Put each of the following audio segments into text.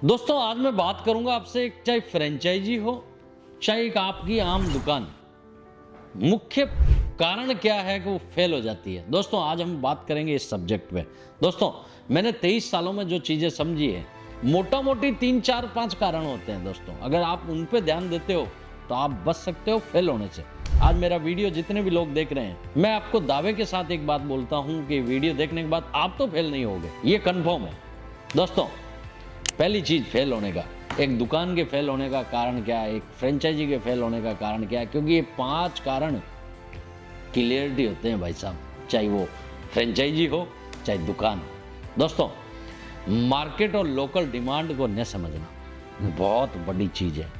दोस्तों आज मैं बात करूंगा आपसे, चाहे फ्रेंचाइजी हो चाहे एक आपकी आम दुकान, मुख्य कारण क्या है कि वो फेल हो जाती है। दोस्तों आज हम बात करेंगे इस सब्जेक्ट पे। दोस्तों मैंने 23 सालों में जो चीज़ें समझी है, मोटा मोटी 3 4 5 कारण होते हैं। दोस्तों अगर आप उन पे ध्यान देते हो तो आप बच सकते हो फेल होने से। आज मेरा वीडियो जितने भी लोग देख रहे हैं, मैं आपको दावे के साथ एक बात बोलता हूं कि वीडियो देखने के बाद आप तो फेल नहीं होगे, ये कन्फर्म है। दोस्तों पहली चीज फेल होने का, एक दुकान के फेल होने का कारण क्या है, एक फ्रेंचाइजी के फेल होने का कारण क्या है, क्योंकि ये 5 कारण क्लियरिटी होते हैं भाई साहब, चाहे वो फ्रेंचाइजी हो चाहे दुकान। दोस्तों मार्केट और लोकल डिमांड को न समझना बहुत बड़ी चीज़ है।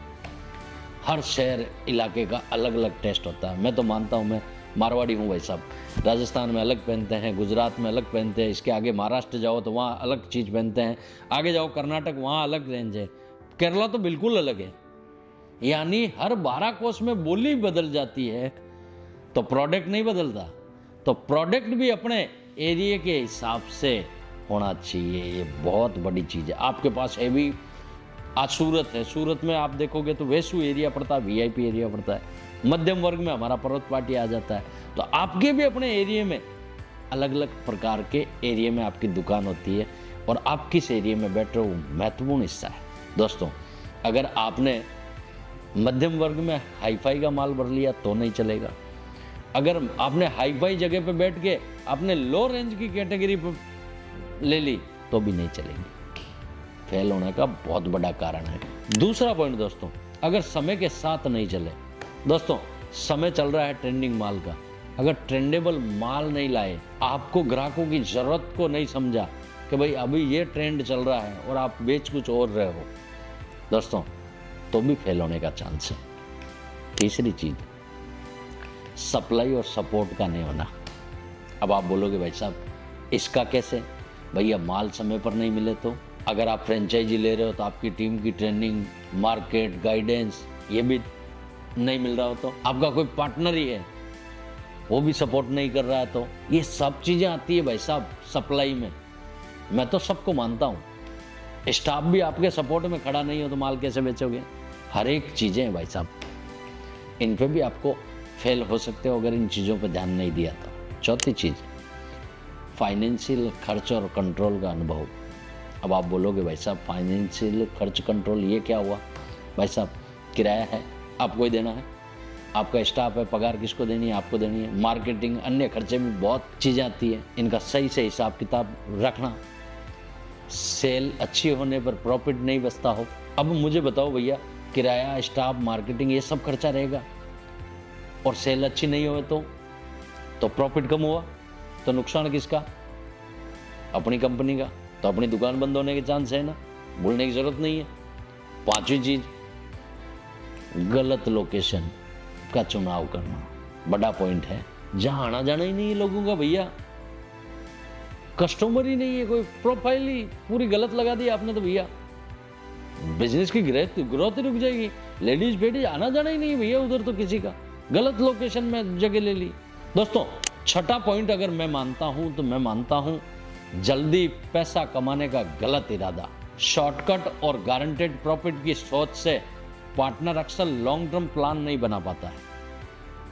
हर शहर इलाके का अलग अलग टेस्ट होता है। मैं तो मानता हूँ, मैं मारवाड़ी हूँ भाई साहब, राजस्थान में अलग पहनते हैं, गुजरात में अलग पहनते हैं, इसके आगे महाराष्ट्र जाओ तो वहाँ अलग चीज़ पहनते हैं, आगे जाओ कर्नाटक वहाँ अलग रेंज है, केरला तो बिल्कुल अलग है। यानी हर 12 कोस में बोली बदल जाती है तो प्रोडक्ट नहीं बदलता। तो प्रोडक्ट भी अपने एरिया के हिसाब से होना चाहिए, ये बहुत बड़ी चीज़ है। आपके पास है भी, आज सूरत है, सूरत में आप देखोगे तो वेसू एरिया पड़ता है, वीआईपी एरिया पड़ता है, मध्यम वर्ग में हमारा पर्वत पाटी आ जाता है। तो आपके भी अपने एरिया में अलग अलग प्रकार के एरिया में आपकी दुकान होती है, और आप किस एरिया में बैठ रहे हो महत्वपूर्ण हिस्सा है। दोस्तों अगर आपने मध्यम वर्ग में हाईफाई का माल भर लिया तो नहीं चलेगा, अगर आपने हाईफाई जगह पे बैठ के आपने लो रेंज की कैटेगरी पे ले ली तो भी नहीं चलेगी। फेल होने का बहुत बड़ा कारण है। दूसरा पॉइंट दोस्तों, अगर समय के साथ नहीं चले, दोस्तों समय चल रहा है ट्रेंडिंग माल का, अगर ट्रेंडेबल माल नहीं लाए, आपको ग्राहकों की ज़रूरत को नहीं समझा कि भाई अभी ये ट्रेंड चल रहा है और आप बेच कुछ और रहे हो, दोस्तों तो भी फेल होने का चांस है। तीसरी चीज़, सप्लाई और सपोर्ट का नहीं होना। अब आप बोलोगे भाई साहब इसका कैसे, भैया माल समय पर नहीं मिले तो, अगर आप फ्रेंचाइजी ले रहे हो तो आपकी टीम की ट्रेनिंग, मार्केट गाइडेंस ये भी नहीं मिल रहा हो, तो आपका कोई पार्टनर ही है वो भी सपोर्ट नहीं कर रहा है, तो ये सब चीज़ें आती है भाई साहब सप्लाई में। मैं तो सबको मानता हूँ, स्टाफ भी आपके सपोर्ट में खड़ा नहीं हो तो माल कैसे बेचोगे। हर एक चीज़ें हैं भाई साहब, इन पे भी आपको फेल हो सकते हो अगर इन चीज़ों पर ध्यान नहीं दिया तो। चौथी चीज़, फाइनेंशियल खर्च और कंट्रोल का अनुभव। अब आप बोलोगे भाई साहब फाइनेंशियल खर्च कंट्रोल ये क्या हुआ, भाई साहब किराया है आपको ही देना है, आपका स्टाफ है, पगार किसको देनी है, आपको देनी है, मार्केटिंग अन्य खर्चे में बहुत चीज़ें आती हैं, इनका सही से हिसाब किताब रखना। सेल अच्छी होने पर प्रॉफिट नहीं बचता हो। अब मुझे बताओ भैया, किराया, स्टाफ, मार्केटिंग ये सब खर्चा रहेगा और सेल अच्छी नहीं हो तो प्रॉफिट कम हुआ तो नुकसान किसका, अपनी कंपनी का। तो अपनी दुकान बंद होने के चांस है ना, भूलने की जरूरत नहीं है। पांचवी चीज, गलत लोकेशन का चुनाव करना बड़ा पॉइंट है, जहां आना जाना ही नहीं है लोगों का, भैया कस्टमर ही नहीं है, कोई प्रोफाइल ही पूरी गलत लगा दी आपने, तो भैया बिजनेस की ग्रोथ ही रुक जाएगी। लेडीज बेडीज आना जाना ही नहीं है भैया उधर, तो किसी का गलत लोकेशन में जगह ले ली। दोस्तों छठा पॉइंट अगर मैं मानता हूं तो मैं मानता हूं जल्दी पैसा कमाने का गलत इरादा। शॉर्टकट और गारंटेड प्रॉफिट की सोच से पार्टनर अक्सर लॉन्ग टर्म प्लान नहीं बना पाता है,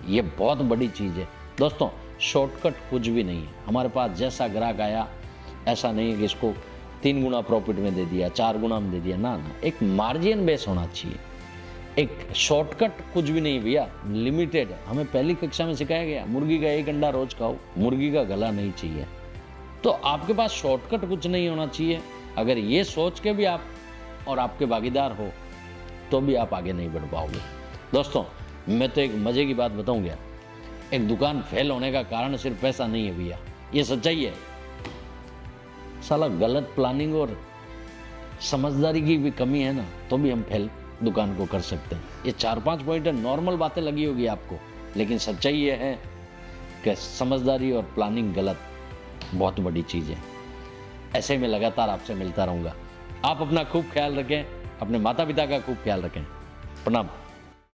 ये बहुत बड़ी चीज़ है। दोस्तों शॉर्टकट कुछ भी नहीं है, हमारे पास जैसा ग्राहक आया ऐसा नहीं है कि इसको 3 गुना प्रॉफिट में दे दिया, 4 गुना में दे दिया, ना ना, एक मार्जिन बेस होना चाहिए। एक शॉर्टकट कुछ भी नहीं भैया, लिमिटेड है। हमें पहली कक्षा में सिखाया गया मुर्गी का 1 अंडा रोज खाओ, मुर्गी का गला नहीं चाहिए। तो आपके पास शॉर्टकट कुछ नहीं होना चाहिए। अगर ये सोच के भी आप और आपके भागीदार हो तो भी आप आगे नहीं बढ़ पाओगे। दोस्तों मैं तो एक मजे की बात बताऊंगा, एक दुकान फेल होने का कारण सिर्फ पैसा नहीं है भैया, ये सच्चाई है। साला गलत प्लानिंग और समझदारी की भी कमी है ना, तो भी हम फेल दुकान को कर सकते हैं। ये 4-5 पॉइंट है, नॉर्मल बातें लगी होगी आपको, लेकिन सच्चाई ये है कि समझदारी और प्लानिंग गलत बहुत बड़ी चीज़ है। ऐसे में लगातार आपसे मिलता रहूँगा। आप अपना खूब ख्याल रखें, अपने माता पिता का खूब ख्याल रखें। प्रणाम।